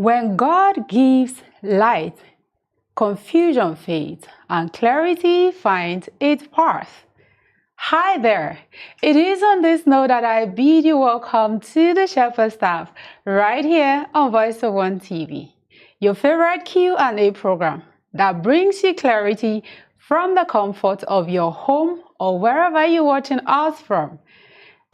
When God gives light, confusion fades and clarity finds its path. Hi there! It is on this note that I bid you welcome to the Shepherd Staff right here on Voice of One TV, your favorite Q&A program that brings you clarity from the comfort of your home or wherever you're watching us from.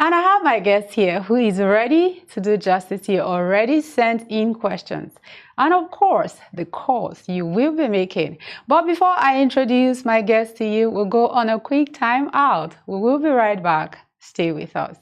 And I have my guest here who is ready to do justice to your already sent in questions. And of course, the calls you will be making. But before I introduce my guest to you, we'll go on a quick time out. We will be right back. Stay with us.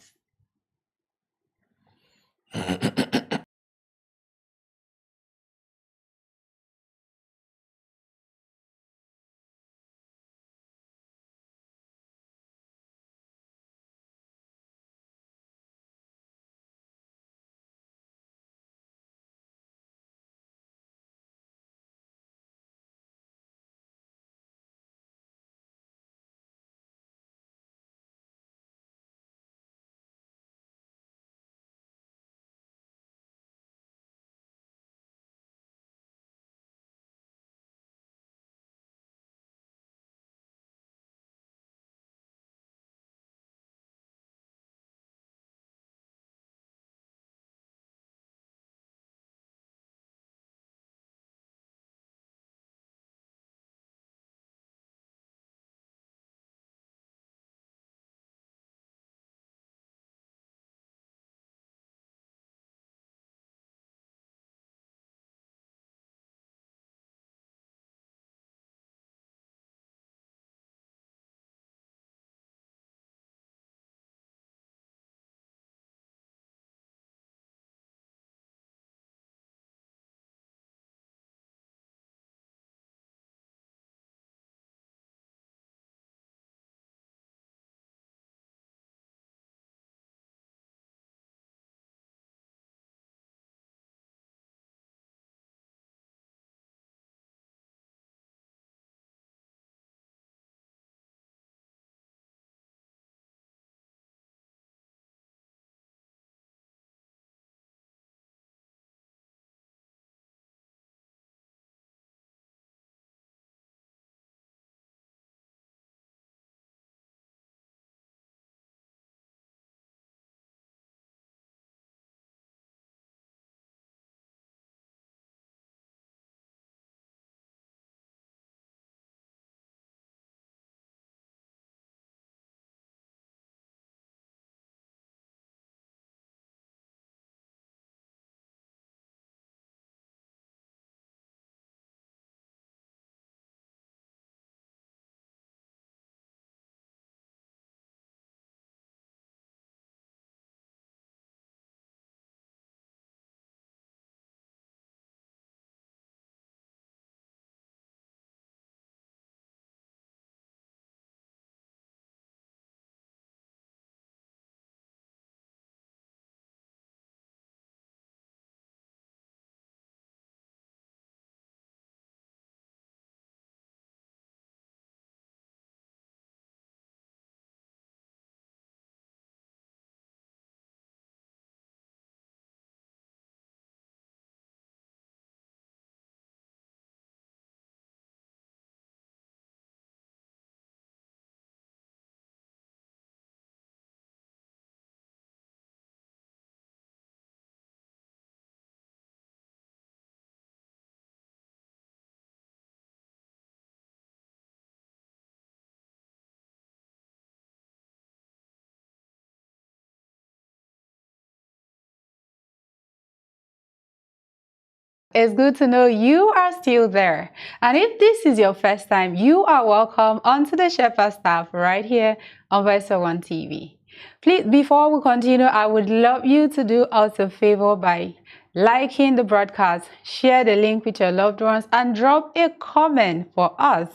It's good to know you are still there. And if this is your first time, you are welcome onto the Shepherd staff right here on Voice of One TV. Please, before we continue, I would love you to do us a favor by liking the broadcast, share the link with your loved ones, and drop a comment for us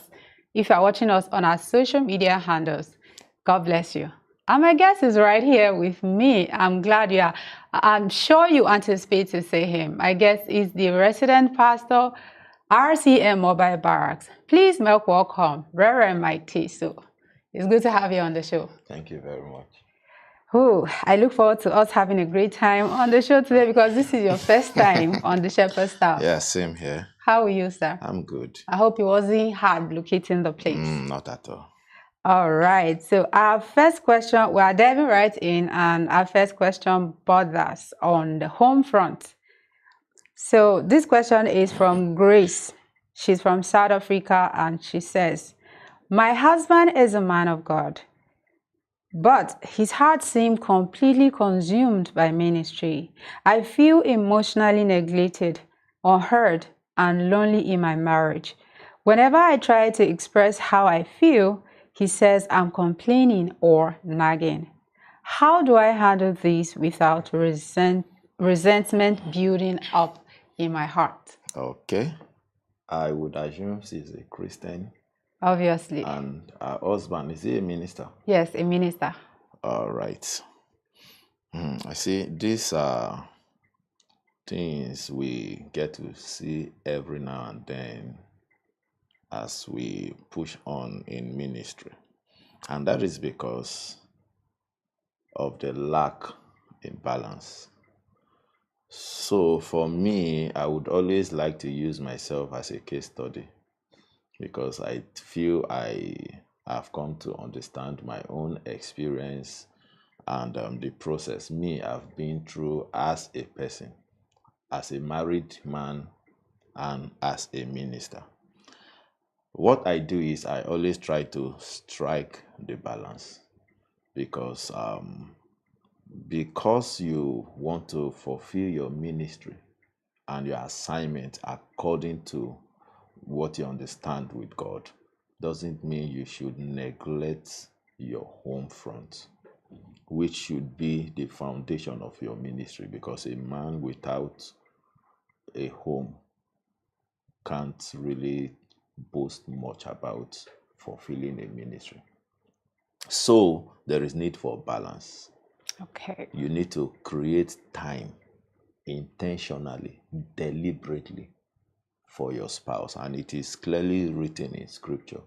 if you are watching us on our social media handles. God bless you. And my guest is right here with me. I'm glad you are. I'm sure you anticipate to see him. My guest is the resident pastor, RCM Mobile Barracks. Please make welcome Reverend Mike T. So it's good to have you on the show. Thank you very much. Oh, I look forward to us having a great time on the show today because this is your first time on the Shepherd staff. Yeah, same here. How are you, sir? I'm good. I hope it wasn't hard locating the place. Not at all. All right. So our first question, we are diving right in, and our first question borders on the home front. So this question is from Grace. She's from South Africa, and she says, "My husband is a man of God, but his heart seems completely consumed by ministry. I feel emotionally neglected, unheard, and lonely in my marriage. Whenever I try to express how I feel, he says I'm complaining or nagging. How do I handle this without resentment building up in my heart?" Okay. I would assume she's a Christian. Obviously. And her husband, is he a minister? Yes, a minister. All right. I see these are things we get to see every now and then as we push on in ministry. And that is because of the lack in balance. So for me, I would always like to use myself as a case study because I feel I have come to understand my own experience and the process I've been through as a person, as a married man, and as a minister. What I do is I always try to strike the balance because you want to fulfill your ministry and your assignment according to what you understand with God doesn't mean you should neglect your home front, which should be the foundation of your ministry, because a man without a home can't really boast much about fulfilling a ministry. So there is need for balance. Okay. You need to create time intentionally, deliberately for your spouse. And it is clearly written in scripture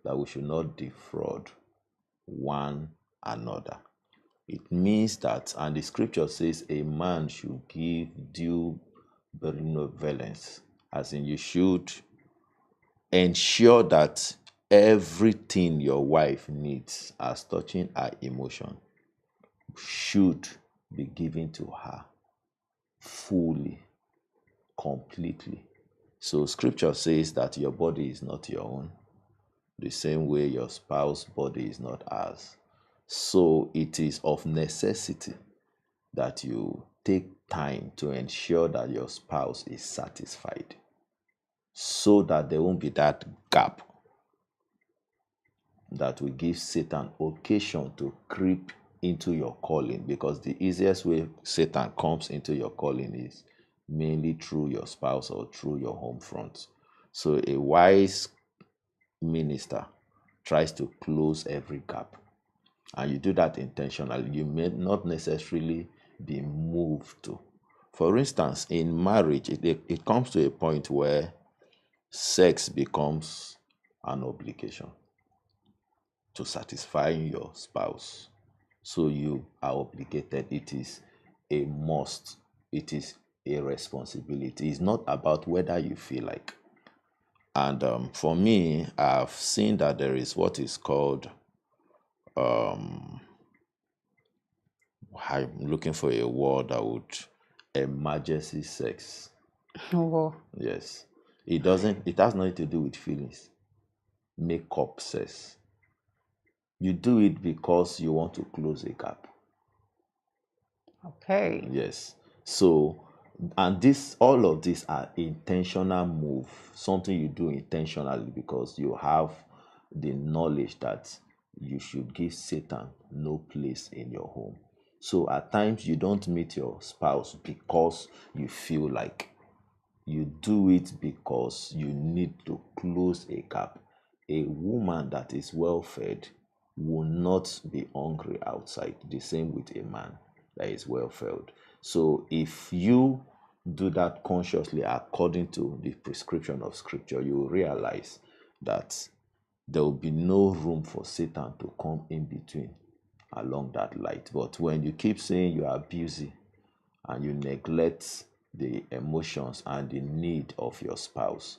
that we should not defraud one another. It means that, and the scripture says, a man should give due benevolence, as in you should ensure that everything your wife needs as touching her emotion should be given to her fully, completely. So scripture says that your body is not your own, the same way your spouse's body is not ours. So it is of necessity that you take time to ensure that your spouse is satisfied so that there won't be that gap that will give Satan occasion to creep into your calling, because the easiest way Satan comes into your calling is mainly through your spouse or through your home front. So a wise minister tries to close every gap, and you do that intentionally. You may not necessarily be moved to. For instance, in marriage, it comes to a point where sex becomes an obligation to satisfy your spouse. So you are obligated. It is a must. It is a responsibility. It's not about whether you feel like. And for me, I've seen that there is what is called, I'm looking for a word that would, emergency sex. Oh. Yes. It has nothing to do with feelings. Make-up sex. You do it because you want to close a gap. Okay. Yes. So And all of these are intentional move, something you do intentionally because you have the knowledge that you should give Satan no place in your home. So at times you don't meet your spouse because you feel like, you do it because you need to close a gap. A woman that is well fed will not be hungry outside. The same with a man that is well fed. So if you do that consciously according to the prescription of scripture, you will realize that there will be no room for Satan to come in between along that light. But when you keep saying you are busy and you neglect the emotions and the need of your spouse,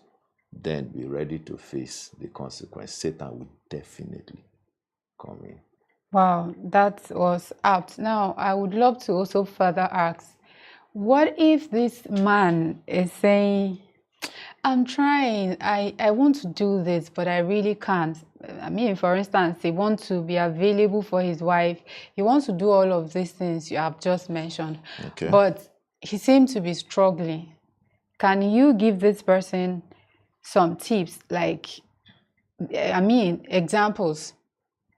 then be ready to face the consequence. Satan will definitely come in. Wow, that was apt. Now, I would love to also further ask, what if this man is saying, I'm trying, I want to do this, but I really can't. I mean, for instance, he wants to be available for his wife. He wants to do all of these things you have just mentioned, Okay. but he seems to be struggling. Can you give this person some tips, like, I mean, examples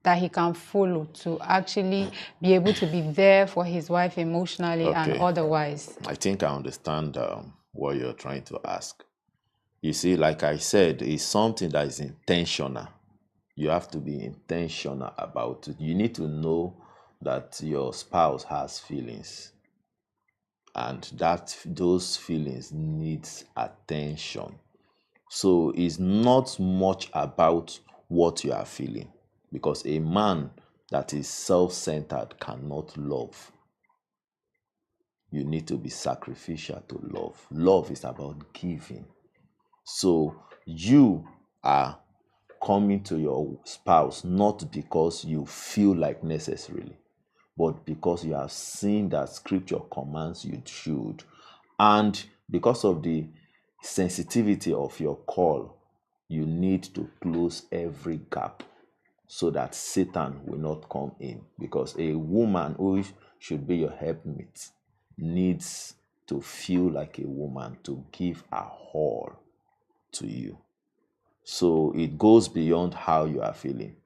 that he can follow to actually be able to be there for his wife emotionally and Okay. otherwise? I think I understand what you're trying to ask. You see, like I said, it's something that is intentional. You have to be intentional about it. You need to know that your spouse has feelings, and that those feelings needs attention. So it's not much about what you are feeling, because a man that is self-centered cannot love. You need to be sacrificial to love. Love is about giving. So you are coming to your spouse not because you feel like necessarily, but because you have seen that scripture commands you should, and because of the sensitivity of your call, you need to close every gap so that Satan will not come in. Because a woman who should be your helpmate needs to feel like a woman, to give her all to you. So it goes beyond how you are feeling.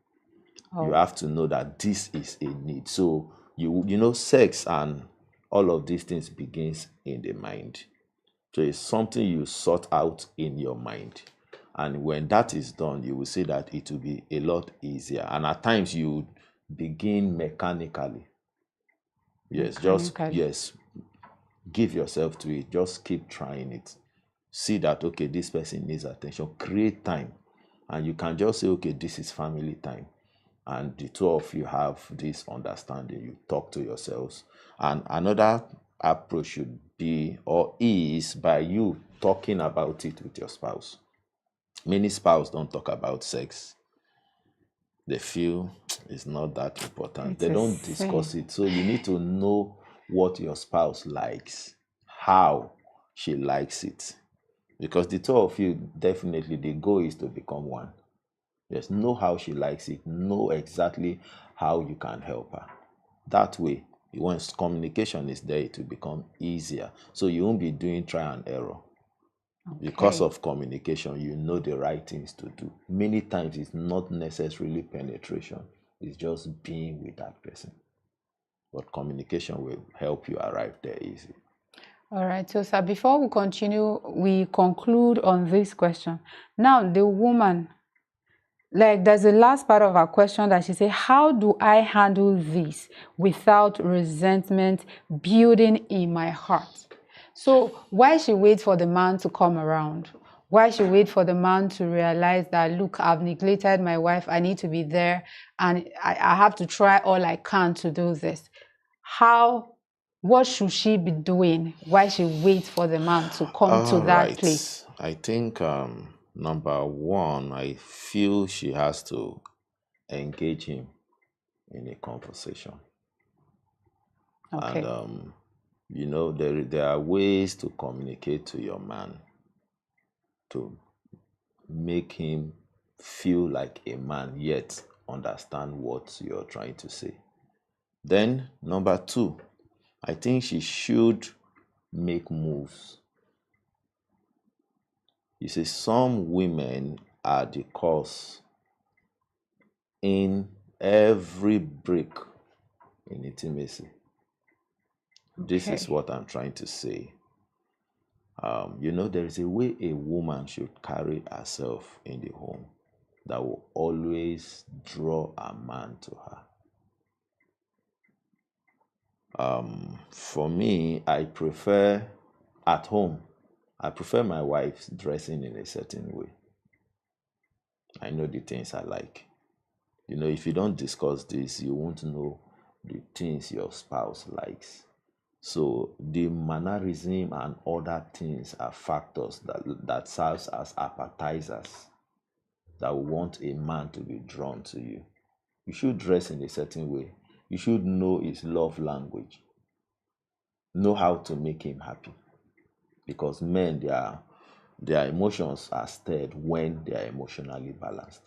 You have to know that this is a need. So you know, sex and all of these things begins in the mind. So it's something you sort out in your mind. And when that is done, you will see that it will be a lot easier. And at times you begin mechanically. Yes, Mechanically. give yourself to it. Just keep trying it. See that, okay, this person needs attention. Create time. And you can just say, okay, this is family time. And the two of you have this understanding. You talk to yourselves. And another approach should be, or is, by you talking about it with your spouse. Many spouses don't talk about sex. They feel it's not that important. It's They a don't sin. discuss it. So you need to know what your spouse likes, how she likes it. Because the two of you, definitely the goal is to become one. Yes, know how she likes it, know exactly how you can help her. That way, once communication is there, it will become easier. So you won't be doing try and error. Because Okay. of communication, you know the right things to do. Many times it's not necessarily penetration, it's just being with that person. But communication will help you arrive there easy. All right. So, sir, before we continue, we conclude on this question. Now, the woman, like, there's the last part of our question that she said, how do I handle this without resentment building in my heart? So why she wait for the man to come around? Why she wait for the man to realize that, look, I've neglected my wife, I need to be there, and I have to try all I can to do this? What should she be doing? Why she wait for the man to come to All that place? right. I think number one, I feel she has to engage him in a conversation. Okay. And you know, there are ways to communicate to your man to make him feel like a man yet understand what you're trying to say. Then number two, I think she should make moves. You see, some women are the cause in every break in intimacy. This is what I'm trying to say. There is a way a woman should carry herself in the home that will always draw a man to her. For me, I prefer at home, I prefer my wife's dressing in a certain way. I know the things I like. If you don't discuss this, you won't know the things your spouse likes. So the mannerism and other things are factors that serves as appetizers that want a man to be drawn to you. You should dress in a certain way. You should know his love language. Know how to make him happy. Because men, their emotions are stirred when they are emotionally balanced.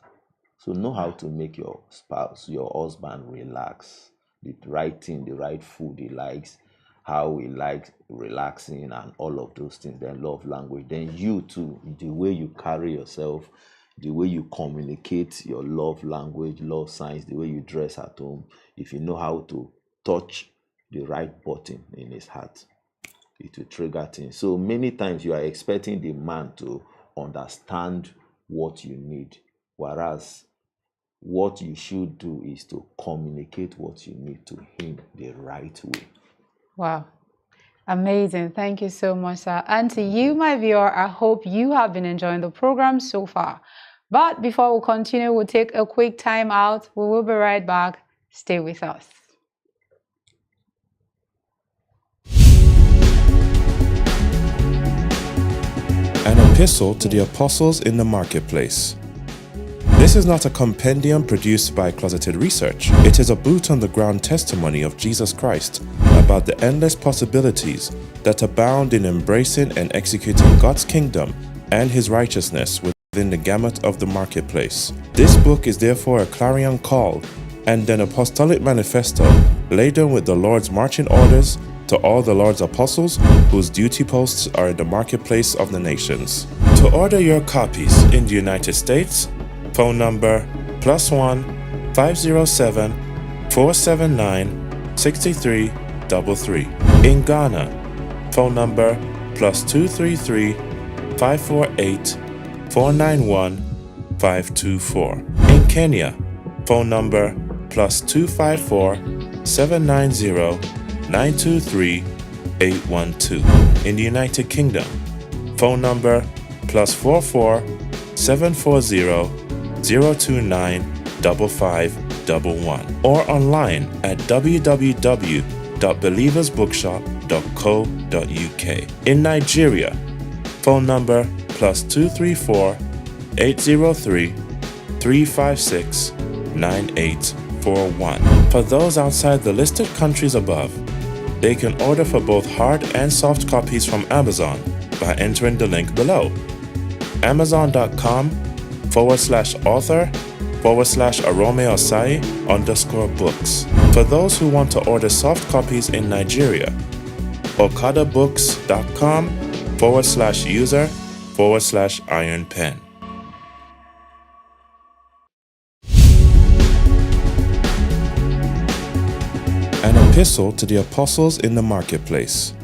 So know how to make your spouse, your husband relax. The right thing, the right food he likes, how he likes relaxing and all of those things. Then love language. Then you too, the way you carry yourself, the way you communicate your love language, love signs, the way you dress at home. If you know how to touch the right button in his heart, it will trigger things. So many times you are expecting the man to understand what you need, whereas what you should do is to communicate what you need to him the right way. Wow. Amazing. Thank you so much, sir. And to you, my viewer, I hope you have been enjoying the program so far. But before we continue, we'll take a quick time out. We will be right back. Stay with us. An epistle to the apostles in the marketplace. This is not a compendium produced by closeted research. It is a boot-on-the-ground testimony of Jesus Christ about the endless possibilities that abound in embracing and executing God's kingdom and His righteousness within the gamut of the marketplace. This book is therefore a clarion call and an apostolic manifesto laden with the Lord's marching orders to all the Lord's apostles whose duty posts are in the marketplace of the nations. To order your copies in the United States, phone number +1 507 479 6333. In Ghana, phone number +233 548 491 524. In Kenya, phone number +254 790 923 812. In the United Kingdom, phone number +44 740 029 5511, or online at www.believersbookshop.co.uk. In Nigeria, phone number +234 803 356 9841. For those outside the listed countries above, they can order for both hard and soft copies from Amazon by entering the link below. Amazon.com/author/Aromeosai_books. For those who want to order soft copies in Nigeria, okadabooks.com/user/ironpen. An epistle to the apostles in the marketplace.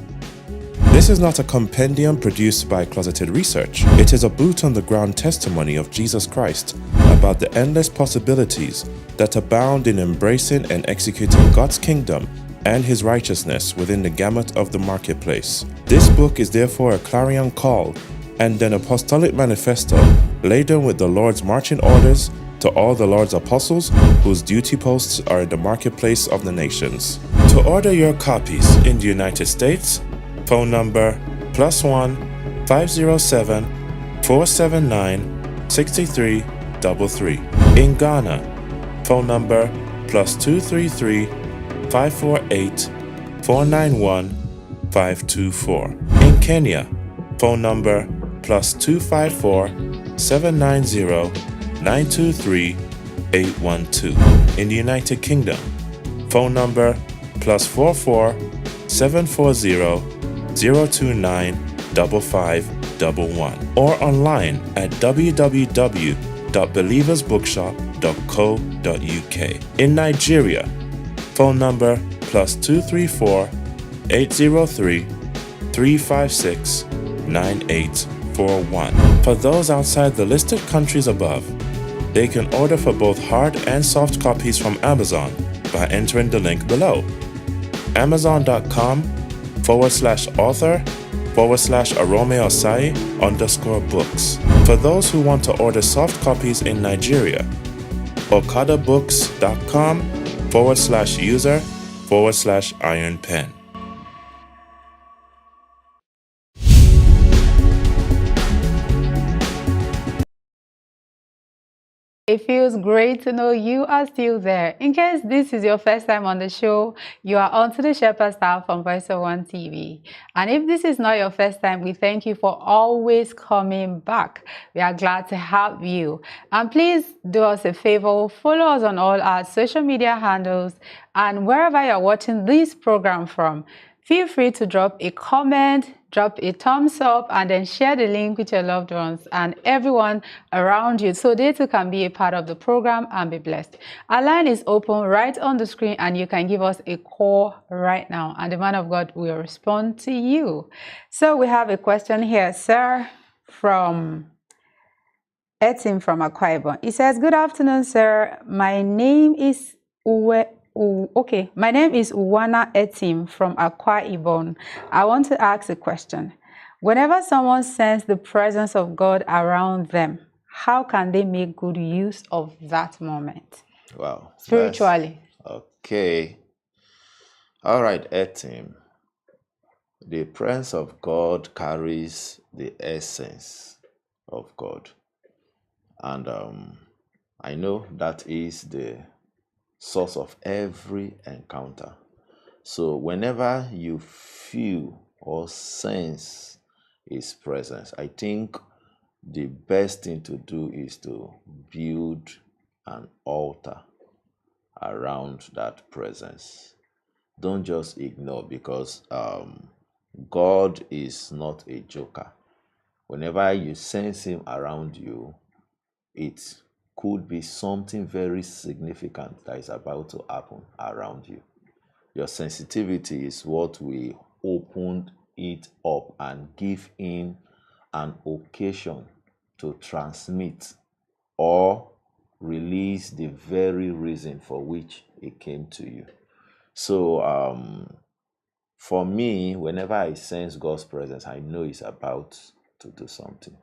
This is not a compendium produced by closeted research. It is a boot-on-the-ground testimony of Jesus Christ about the endless possibilities that abound in embracing and executing God's kingdom and His righteousness within the gamut of the marketplace. This book is therefore a clarion call and an apostolic manifesto laden with the Lord's marching orders to all the Lord's apostles whose duty posts are in the marketplace of the nations. To order your copies in the United States, phone number +1 507 479 6333. In Ghana, phone number +233 548 491 524. In Kenya, phone number +254 790 923 812. In the United Kingdom, phone number +44 740 0295511 or online at www.believersbookshop.co.uk. In Nigeria, phone number +234 803 356 9841. For those outside the listed countries above, they can order for both hard and soft copies from Amazon by entering the link below. Amazon.com/author/Aromeosai_books. For those who want to order soft copies in Nigeria, okadabooks.com/user/iron-pen. It feels great to know you are still there. In case this is your first time on the show, you are on to the Shepherd Staff from Voice of One TV. And if this is not your first time, we thank you for always coming back. We are glad to have you. And please do us a favor, follow us on all our social media handles, and wherever you're watching this program from, feel free to drop a comment, drop a thumbs up, and then share the link with your loved ones and everyone around you so they too can be a part of the program and be blessed. Our line is open right on the screen, and you can give us a call right now, and the man of God will respond to you. So we have a question here, sir, from Etim from Akwa Ibom. He says, "Good afternoon, sir. My name is Uwana Etim from Akwa Ibom. I want to ask a question. Whenever someone senses the presence of God around them, how can they make good use of that moment?" Wow. Spiritually. Okay. All right, Etim. The presence of God carries the essence of God. And I know that is the source of every encounter. So whenever you feel or sense His presence, I think the best thing to do is to build an altar around that presence. Don't just ignore, because God is not a joker. Whenever you sense Him around you, it could be something very significant that is about to happen around you. Your sensitivity is what will open it up and give Him an occasion to transmit or release the very reason for which it came to you. So for me, whenever I sense God's presence, I know He's about to do something.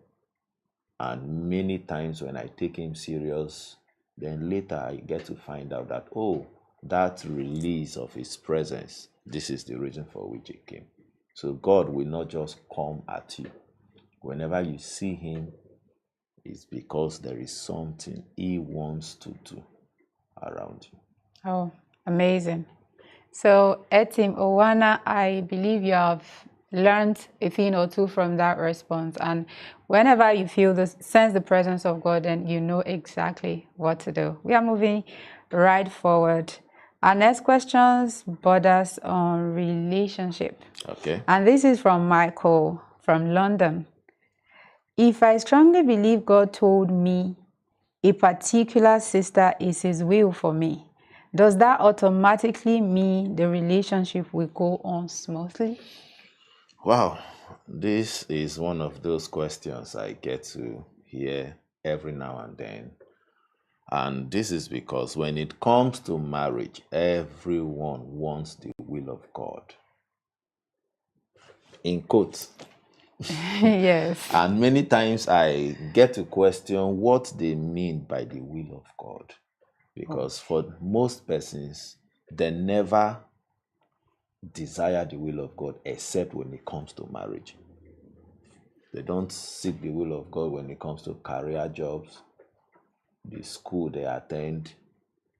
And many times when I take Him serious, then later I get to find out that, oh, that release of His presence, this is the reason for which it came. So God will not just come at you. Whenever you see Him, it's because there is something He wants to do around you. Oh, amazing. So, Etim Owana, I believe you have learned a thing or two from that response. And whenever you feel this, sense the presence of God, then you know exactly what to do. We are moving right forward. Our next questions borders on relationship. Okay. And this is from Michael from London. If I strongly believe God told me a particular sister is His will for me, does that automatically mean the relationship will go on smoothly? Wow, this is one of those questions I get to hear every now and then. And this is because when it comes to marriage, everyone wants the will of God. In quotes. Yes. And many times I get to question what they mean by the will of God. Because for most persons, they never desire the will of God except when it comes to marriage. They don't seek the will of God when it comes to career jobs, the school they attend,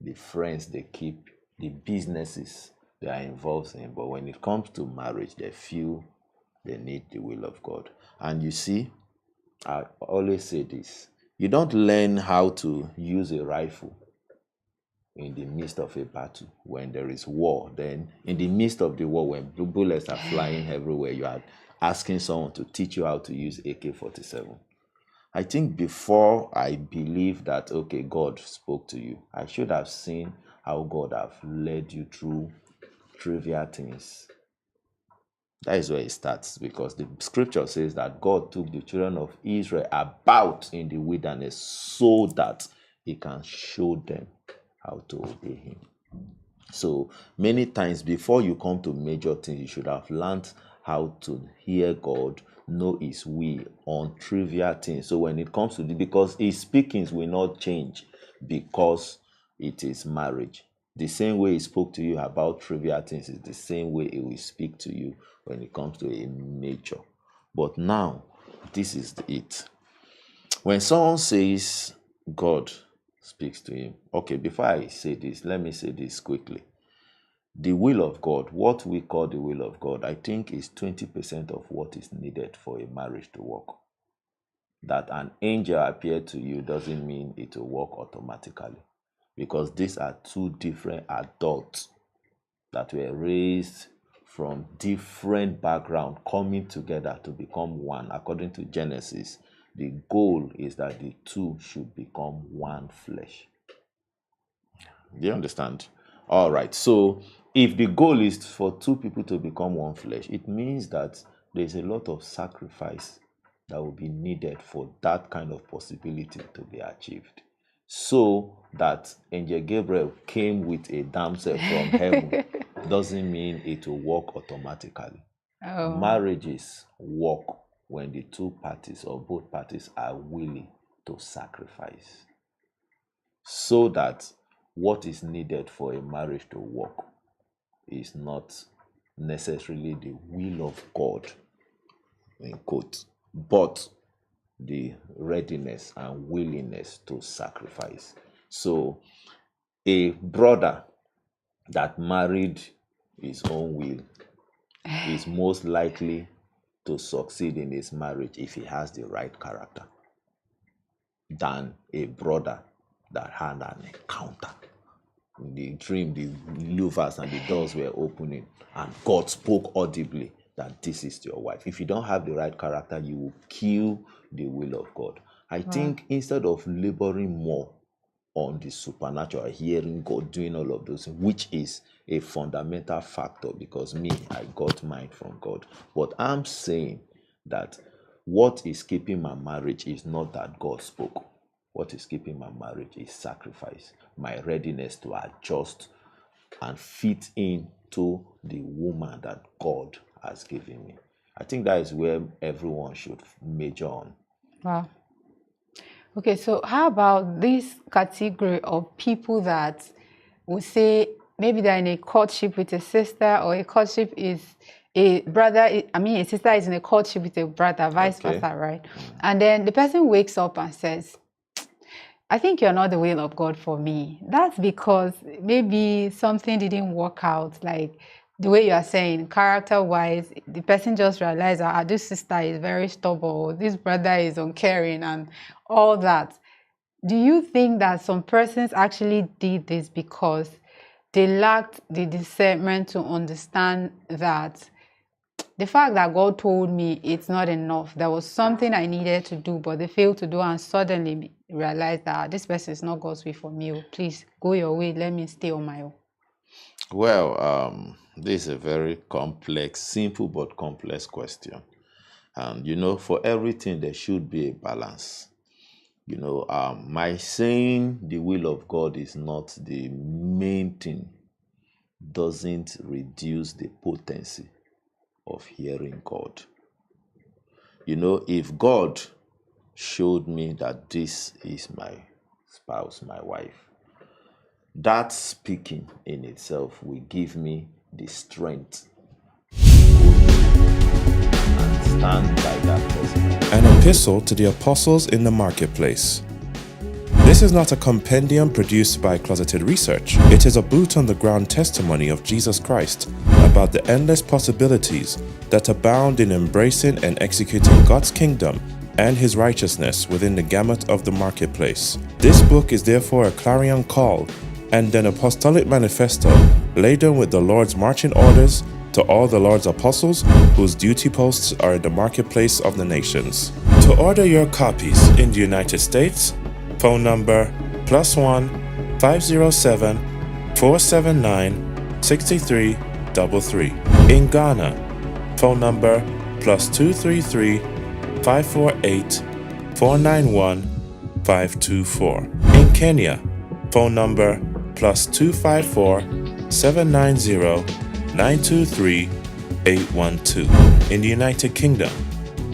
the friends they keep, the businesses they are involved in. But when it comes to marriage, they feel they need the will of God. And you see, I always say this: you don't learn how to use a rifle in the midst of a battle, when there is war. Then in the midst of the war, when bullets are flying everywhere, you are asking someone to teach you how to use AK-47. I think before I believe that, okay, God spoke to you, I should have seen how God have led you through trivial things. That is where it starts, because the scripture says that God took the children of Israel about in the wilderness so that he can show them how to obey him. So many times before you come to major things, you should have learned how to hear God, know his will on trivial things. So when it comes to because his speakings will not change because it is marriage. The same way he spoke to you about trivial things is the same way he will speak to you when it comes to a major. But now, this is it. When someone says God speaks to him, okay, before I say this, let me say this quickly. The will of God, what we call the will of God, I think is 20% of what is needed for a marriage to work. That an angel appeared to you doesn't mean it will work automatically, because these are two different adults that were raised from different backgrounds coming together to become one. According to Genesis, the goal is that the two should become one flesh. Do you understand? All right. So if the goal is for two people to become one flesh, it means that there's a lot of sacrifice that will be needed for that kind of possibility to be achieved. So that Angel Gabriel came with a damsel from heaven doesn't mean it will work automatically. Oh. Marriages work when the two parties or both parties are willing to sacrifice, so that what is needed for a marriage to work is not necessarily the will of God, in quotes, but the readiness and willingness to sacrifice. So a brother that married his own will is most likely to succeed in his marriage if he has the right character, than a brother that had an encounter. In the dream, the louvers and the doors were opening, and God spoke audibly that this is your wife. If you don't have the right character, you will kill the will of God. I think instead of laboring more on the supernatural, hearing God, doing all of those things, which is a fundamental factor, because I got mine from God. But I'm saying that what is keeping my marriage is not that God spoke. What is keeping my marriage is sacrifice, my readiness to adjust and fit into the woman that God has given me. I think that is where everyone should major on. Wow. Okay, so how about this category of people that would say maybe they're in a courtship with a sister, or a courtship is a brother, a sister is in a courtship with a brother, vice versa, right? And then the person wakes up and says, I think you're not the will of God for me. That's because maybe something didn't work out, like the way you are saying, character-wise, the person just realized that this sister is very stubborn, this brother is uncaring, and all that. Do you think that some persons actually did this because they lacked the discernment to understand that the fact that God told me it's not enough, there was something I needed to do, but they failed to do, and suddenly realized that this person is not God's way for me. Please go your way, let me stay on my own? Well, this is a very complex, simple but complex question. And for everything there should be a balance. My saying the will of God is not the main thing doesn't reduce the potency of hearing God. If God showed me that this is my spouse, my wife, that speaking in itself will give me the strength and stand by that person. An epistle to the apostles in the marketplace. This is not a compendium produced by closeted research. It is a boot-on-the-ground testimony of Jesus Christ about the endless possibilities that abound in embracing and executing God's kingdom and His righteousness within the gamut of the marketplace. This book is therefore a clarion call and an apostolic manifesto laden with the Lord's marching orders to all the Lord's apostles whose duty posts are in the marketplace of the nations. To order your copies in the United States, phone number +1 507 479 6333. In Ghana, phone number +233 548 491 524. In Kenya, phone number +254 790 923 812. In the United Kingdom,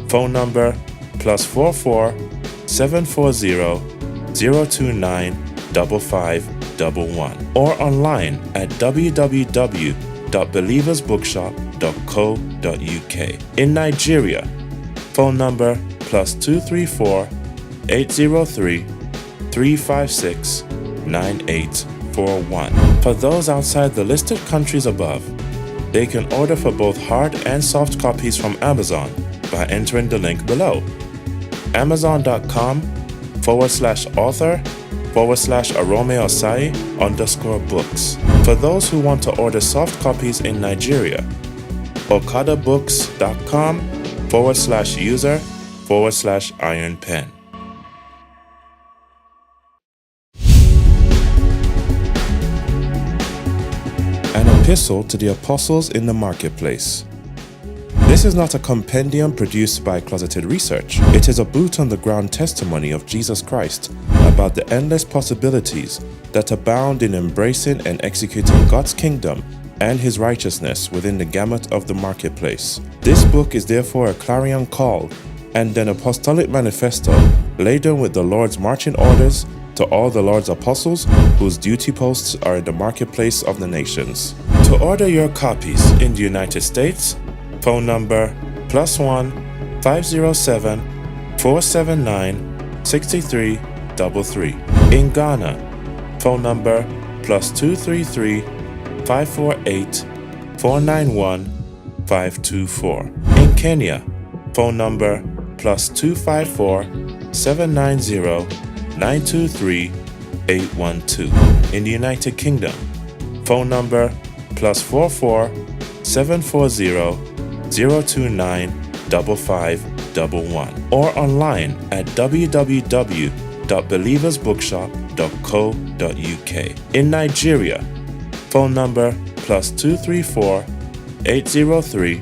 phone number +44 740 029 5511. Or online at www.believersbookshop.co.uk. In Nigeria, phone number +234 803 356 9841. For those outside the listed countries above, they can order for both hard and soft copies from Amazon by entering the link below. Amazon.com/author/Arome-Osai_books. For those who want to order soft copies in Nigeria, okadabooks.com/user/iron-pen. An epistle to the apostles in the marketplace. This is not a compendium produced by closeted research. It is a boot-on-the-ground testimony of Jesus Christ about the endless possibilities that abound in embracing and executing God's kingdom and His righteousness within the gamut of the marketplace. This book is therefore a clarion call and an apostolic manifesto laden with the Lord's marching orders to all the Lord's apostles whose duty posts are in the marketplace of the nations. To order your copies in the United States, phone number +1 507 479 6333. In Ghana, phone number +233 548 491 524. In Kenya, phone number +254 790 923 812. In the United Kingdom, phone number +44 740 029 5511. Or online at www.believersbookshop.co.uk. In Nigeria, phone number +234 803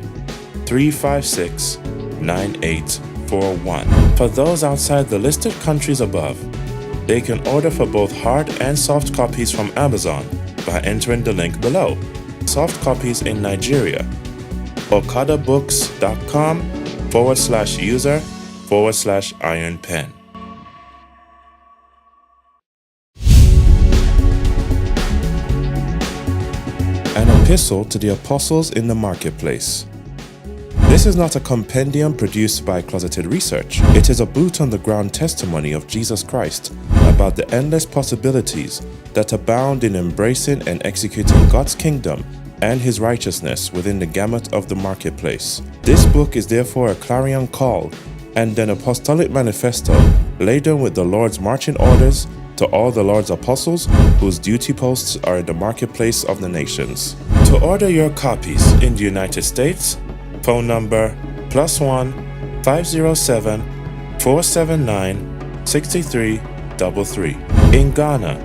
356 9841. For those outside the listed countries above, they can order for both hard and soft copies from Amazon by entering the link below. Soft copies in Nigeria, okadabooks.com/user/iron-pen. An epistle to the apostles in the marketplace. This is not a compendium produced by closeted research. It is a boot-on-the-ground testimony of Jesus Christ about the endless possibilities that abound in embracing and executing God's kingdom and His righteousness within the gamut of the marketplace. This book is therefore a clarion call and an apostolic manifesto laden with the Lord's marching orders to all the Lord's apostles whose duty posts are in the marketplace of the nations. To order your copies in the United States, phone number +1 507 479 6333. In Ghana,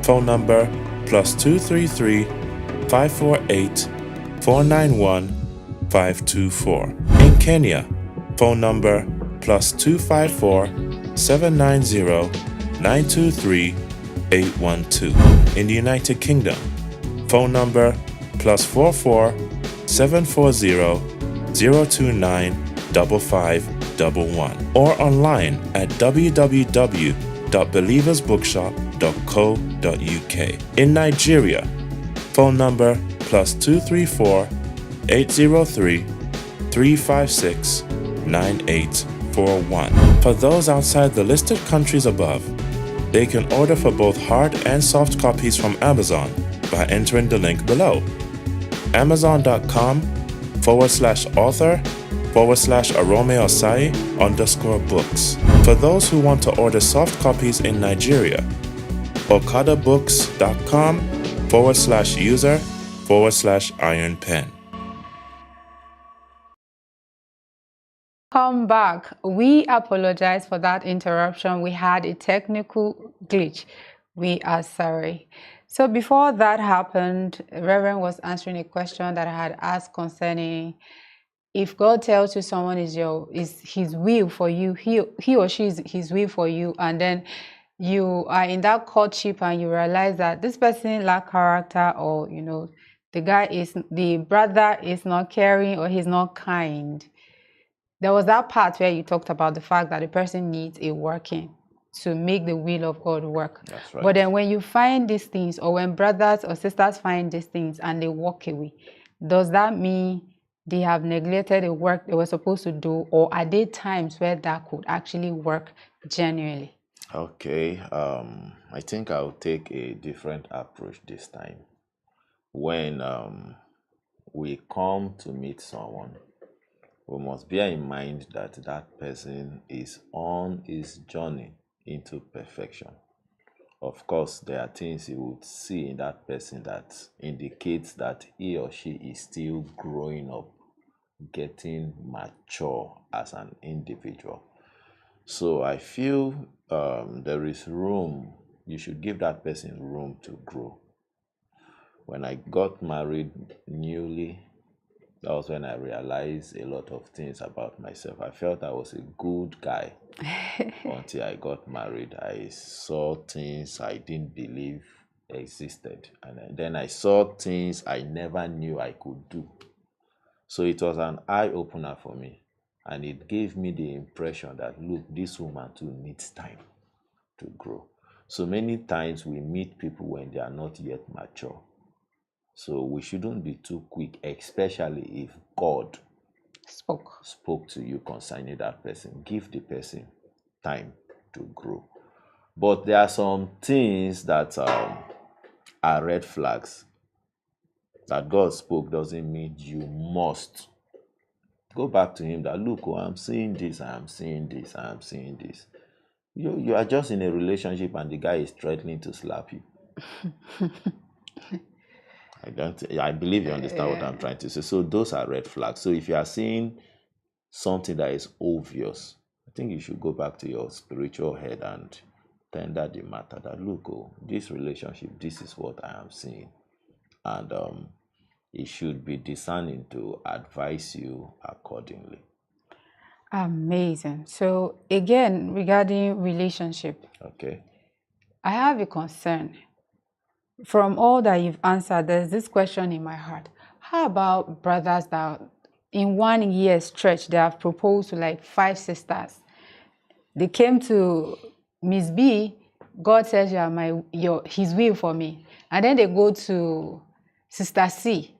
phone number +233 548 491 524. In Kenya, phone number +254 790 923 812. In the United Kingdom, phone number +44 740 029 5511. Or online at www.believersbookshop.co.uk. In Nigeria, phone number +234 803 356 9841. For those outside the listed countries above, they can order for both hard and soft copies from Amazon by entering the link below. Amazon.com/author/Arome-Osai_books. For those who want to order soft copies in Nigeria, okadabooks.com/user/iron-pen. Come back. We apologize for that interruption. We had a technical glitch. We are sorry. So before that happened, Reverend was answering a question that I had asked concerning if God tells you someone is his will for you, he or she is his will for you, and then you are in that courtship and you realize that this person lack character, or the brother is not caring or he's not kind. There was that part where you talked about the fact that the person needs a working to make the will of God work. That's right. But then when you find these things, or when brothers or sisters find these things and they walk away, does that mean they have neglected the work they were supposed to do, or are there times where that could actually work genuinely? Okay, I think I'll take a different approach this time. When we come to meet someone, we must bear in mind that that person is on his journey into perfection. Of course, there are things you would see in that person that indicates that he or she is still growing up, getting mature as an individual. So I feel there is room. You should give that person room to grow. When I got married newly, that was when I realized a lot of things about myself. I felt I was a good guy until I got married. I saw things I didn't believe existed. And then I saw things I never knew I could do. So it was an eye-opener for me. And it gave me the impression that, look, this woman too needs time to grow. So many times we meet people when they are not yet mature. So we shouldn't be too quick, especially if God spoke to you concerning that person. Give the person time to grow. But there are some things that are red flags. That God spoke doesn't mean you must go back to him that, look, oh, I'm seeing this, I'm seeing this, I'm seeing this. You are just in a relationship and the guy is threatening to slap you. I believe you understand what I'm trying to say. So those are red flags. So if you are seeing something that is obvious, I think you should go back to your spiritual head and tender the matter that, look, oh, this relationship, this is what I am seeing. And it should be discerning to advise you accordingly. Amazing. So again, regarding relationship, Okay. I have a concern. From all that you've answered, there's this question in my heart. How about brothers that in 1 year stretch, they have proposed to like 5 sisters? They came to Miss B, God says you are his will for me. And then they go to Sister C.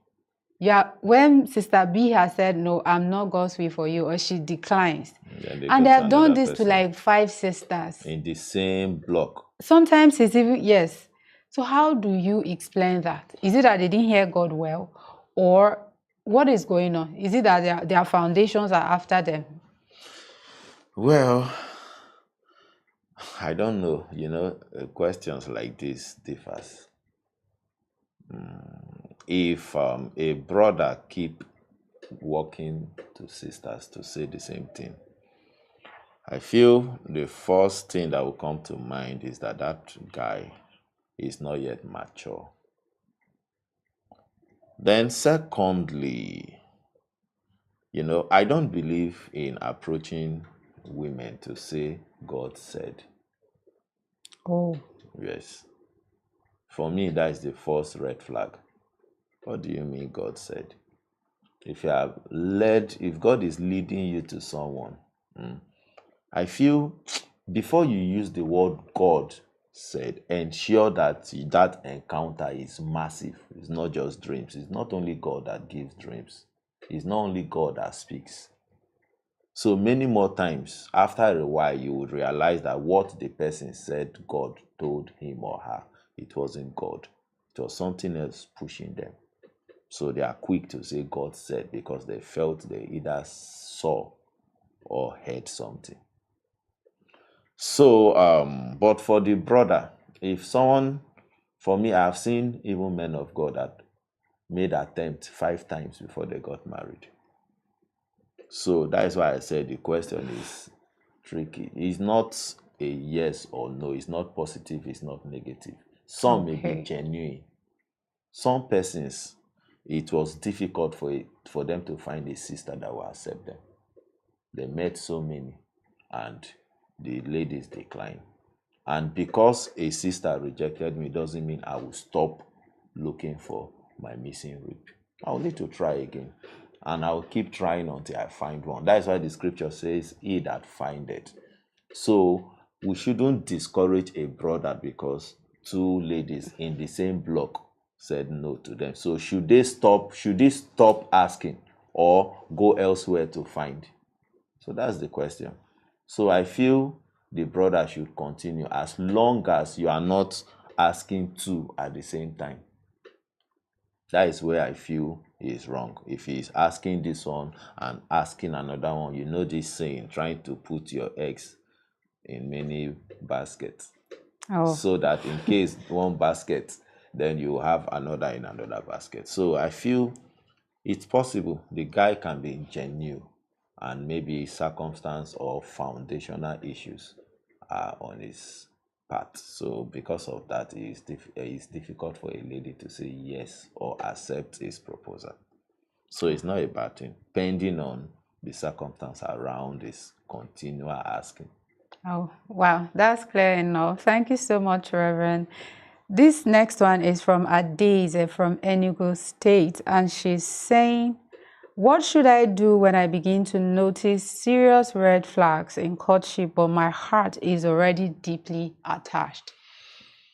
When Sister B has said, no, I'm not God's will for you, or she declines. And they have done this to like 5 sisters. In the same block. Sometimes it's even, yes. So how do you explain that? Is it that they didn't hear God well? Or what is going on? Is it that their foundations are after them? Well, I don't know. Questions like this differs. If a brother keep walking to sisters to say the same thing, I feel the first thing that will come to mind is that guy is not yet mature. Then secondly, I don't believe in approaching women to say God said. Oh. Yes. For me, that is the first red flag. What do you mean God said? If God is leading you to someone, I feel before you use the word God said, ensure that that encounter is massive. It's not just dreams. It's not only God that gives dreams. It's not only God that speaks. So many more times, after a while, you would realize that what the person said God told him or her, it wasn't God. It was something else pushing them. So they are quick to say God said because they felt they either saw or heard something. So, but for the brother, if someone, for me, I've seen even men of God that made attempt 5 times before they got married. So that is why I said the question is tricky. It's not a yes or no. It's not positive. It's not negative. Some may be Okay. genuine. Some persons, it was difficult for them to find a sister that will accept them. They met so many, and the ladies declined. And because a sister rejected me doesn't mean I will stop looking for my missing rib. I'll need to try again. And I'll keep trying until I find one. That is why the scripture says, he that findeth. So we shouldn't discourage a brother because 2 ladies in the same block said no to them. So should they stop asking or go elsewhere to find? So that's the question. So I feel the brother should continue as long as you are not asking 2 at the same time. That is where I feel he is wrong. If he is asking this one and asking another one, you know this saying, trying to put your eggs in many baskets. Oh. So that in case one basket, then you have another in another basket. So I feel it's possible the guy can be genuine and maybe circumstance or foundational issues are on his part. So because of that, it's difficult for a lady to say yes or accept his proposal. So it's not a bad thing, depending on the circumstance around this continual asking. Oh, wow, that's clear enough. Thank you so much, Reverend. This next one is from Adeze from Enugu State, and she's saying, what should I do when I begin to notice serious red flags in courtship, but my heart is already deeply attached?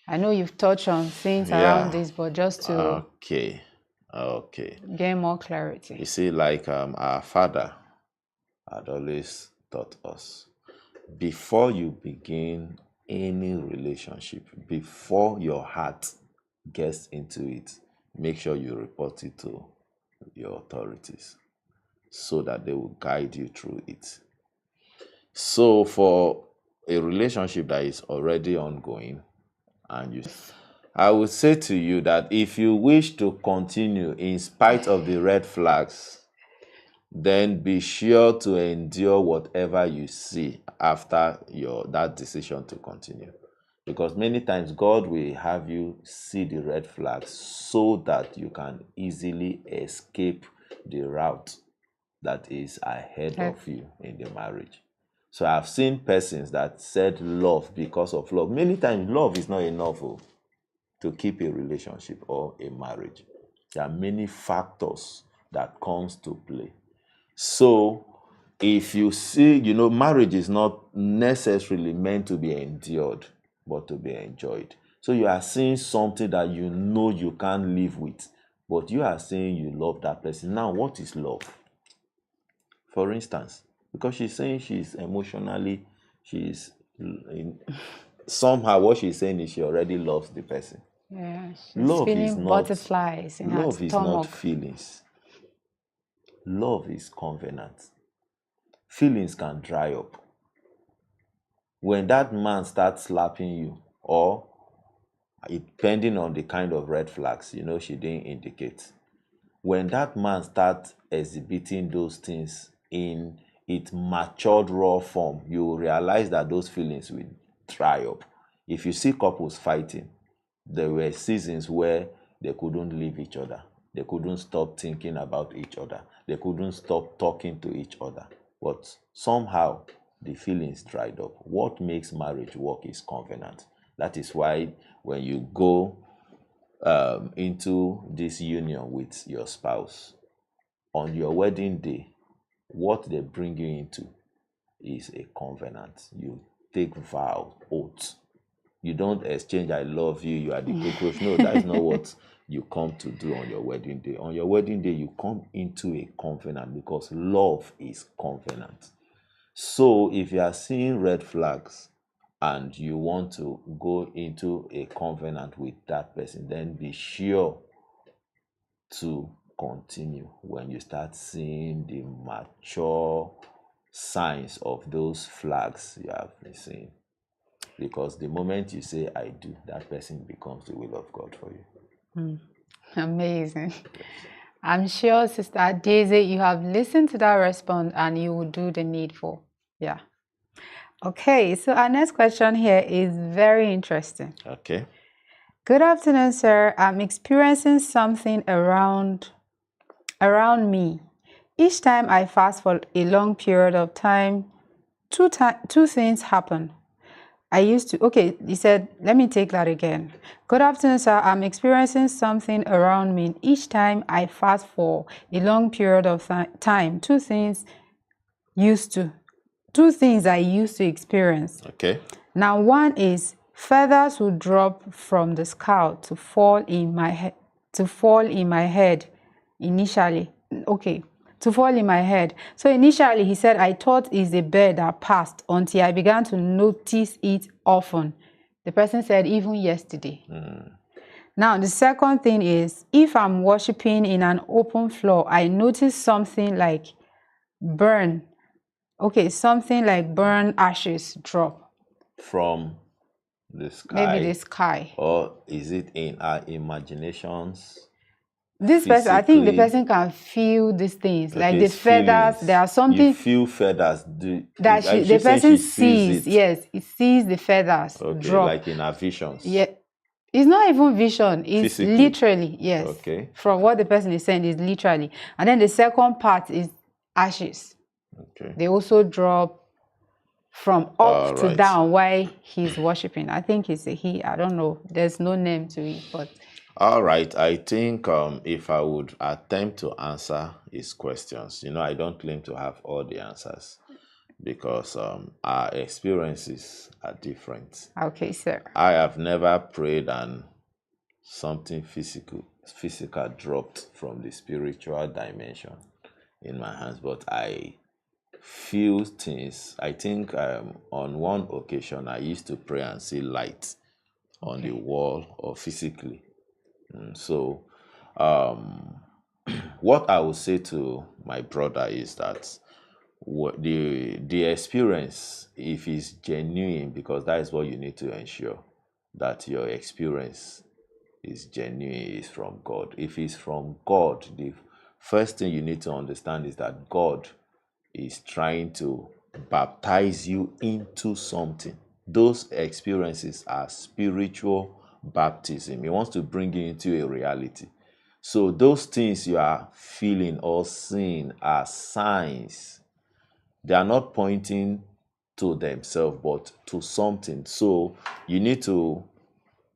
I know you've touched on things around this, but just to Okay. gain more clarity. You see, like our father had always taught us, before you begin any relationship, before your heart gets into it, make sure you report it to your authorities so that they will guide you through it. So for a relationship that is already ongoing, and I would say to you that if you wish to continue in spite of the red flags, then be sure to endure whatever you see after that decision to continue. Because many times God will have you see the red flags so that you can easily escape the route that is ahead of you in the marriage. So I've seen persons that said love because of love. Many times love is not enough to keep a relationship or a marriage. There are many factors that comes to play. So if you see, marriage is not necessarily meant to be endured, but to be enjoyed. So you are seeing something that you know you can't live with, but you are saying you love that person. Now, what is love? For instance, because she's saying somehow what she's saying is she already loves the person. Yeah, she's Love is feeling not butterflies in her love is not stomach. feelings. Love is covenant. Feelings can dry up. When that man starts slapping you, or depending on the kind of red flags, she didn't indicate. When that man starts exhibiting those things in its matured raw form, you will realize that those feelings will dry up. If you see couples fighting, there were seasons where they couldn't leave each other. They couldn't stop thinking about each other. They couldn't stop talking to each other. But somehow, the feelings dried up. What makes marriage work is covenant. That is why when you go into this union with your spouse, on your wedding day, what they bring you into is a covenant. You take vow, oath. You don't exchange, I love you, you are the cockroach. No, that is not what you come to do on your wedding day. On your wedding day, you come into a covenant because love is covenant. So if you are seeing red flags and you want to go into a covenant with that person, then be sure to continue when you start seeing the mature signs of those flags you have been seeing. Because the moment you say I do, that person becomes the will of God for you. Amazing. I'm sure, Sister Daisy, you have listened to that response and you will do the needful. Yeah. Okay, so our next question here is very interesting. Okay. Good afternoon, sir. I'm experiencing something around me. Each time I fast for a long period of time, two things happen. He said, let me take that again. Good afternoon, sir. I'm experiencing something around me. Each time I fast for a long period of time, two things I used to experience. Okay. Now, one is feathers will drop from the skull to fall in my head initially. Okay, to fall in my head. So initially, he said, I thought it's a bird that passed until I began to notice it often. The person said, even yesterday. Now, the second thing is, if I'm worshiping in an open floor, I notice something like burn ashes drop. From the sky. Maybe the sky. Or is it in our imaginations? This person, I think the person can feel these things, Okay, like the feathers. There are something You feel feathers. that the person sees. Yes, he sees the feathers drop. Like in our visions. Yeah, it's not even vision. It's Physically. literally, yes. Okay. From what the person is saying, is literally. And then the second part is ashes. Okay. They also drop from up to right. down while he's worshiping. I think it's a he. I don't know. There's no name to it, but. All right. I think if I would attempt to answer his questions, I don't claim to have all the answers because our experiences are different. Okay, sir. I have never prayed and something physical dropped from the spiritual dimension in my hands, but I feel things. I think on one occasion I used to pray and see light on the wall or physically. So what I would say to my brother is that the experience, if it's genuine, because that is what you need to ensure, that your experience is genuine, is from God. If it's from God, the first thing you need to understand is that God is trying to baptize you into something. Those experiences are spiritual baptism. He wants to bring you into a reality. So those things you are feeling or seeing are signs. They are not pointing to themselves, but to something. So you need to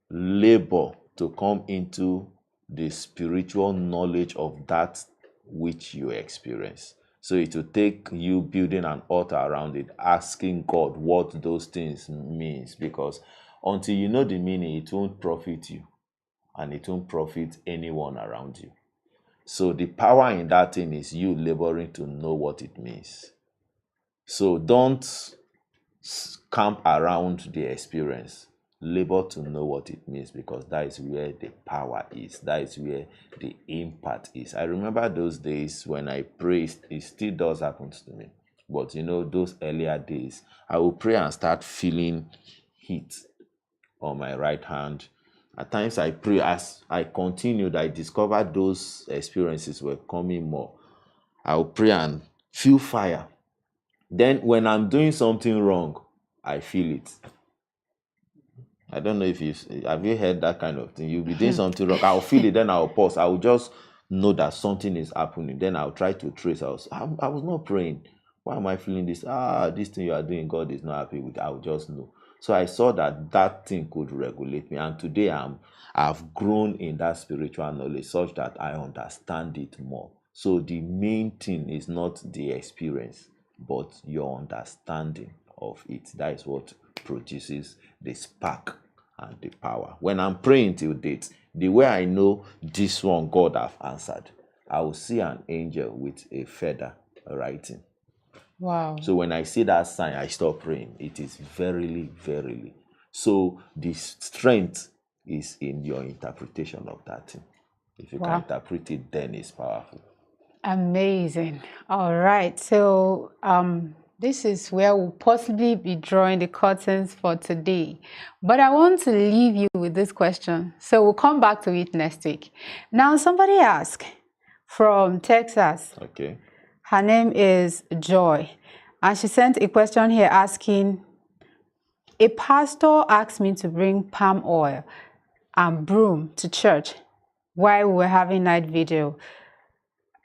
labor to come into the spiritual knowledge of that which you experience. So it will take you building an altar around it, asking God what those things means, because until you know the meaning, it won't profit you and it won't profit anyone around you. So the power in that thing is you laboring to know what it means. So don't camp around the experience. Labor to know what it means, because that is where the power is. That is where the impact is. I remember those days when I prayed, it still does happen to me. But those earlier days, I will pray and start feeling heat on my right hand. At times I pray, as I continued, I discovered those experiences were coming more. I will pray and feel fire. Then when I'm doing something wrong, I feel it. I don't know if have you heard that kind of thing? You'll be doing something wrong. I'll feel it, then I'll pause. I'll just know that something is happening. Then I'll try to trace. I was not praying. Why am I feeling this? This thing you are doing, God is not happy with. I'll just know. So I saw that thing could regulate me. And today I've grown in that spiritual knowledge such that I understand it more. So the main thing is not the experience, but your understanding of it. That is what produces the spark and the power. When I'm praying till date, the way I know this one God have answered, I will see an angel with a feather writing. Wow. So when I see that sign, I stop praying. It is verily, verily. So the strength is in your interpretation of that thing. If you can interpret it, then it's powerful. Amazing. All right. So This is where we'll possibly be drawing the curtains for today. But I want to leave you with this question. So we'll come back to it next week. Now, somebody asked from Texas. Okay. Her name is Joy. And she sent a question here asking, a pastor asked me to bring palm oil and broom to church while we were having night video.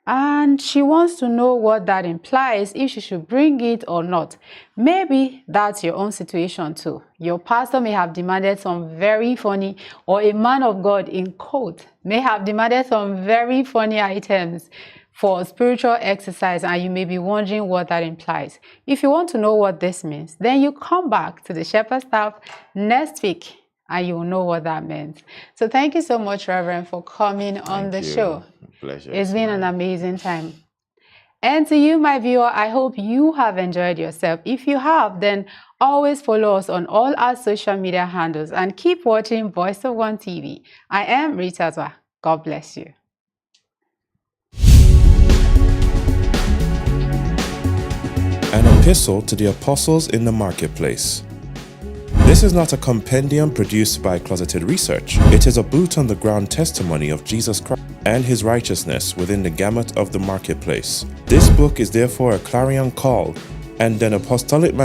And she wants to know what that implies, if she should bring it or not. Maybe that's your own situation too. Your pastor may have demanded some very funny, or a man of God in quote may have demanded some very funny items for spiritual exercise, and you may be wondering what that implies. If you want to know what this means, then you come back to the Shepherd Staff next week and you'll know what that means. So thank you so much, Reverend, for coming on the show. Pleasure. It's been an amazing time. And to you, my viewer, I hope you have enjoyed yourself. If you have, then always follow us on all our social media handles and keep watching Voice of One TV. I am Rita Zwa. God bless you. An epistle to the apostles in the marketplace. This is not a compendium produced by closeted research. It is a boot-on-the-ground testimony of Jesus Christ and his righteousness within the gamut of the marketplace. This book is therefore a clarion call and an apostolic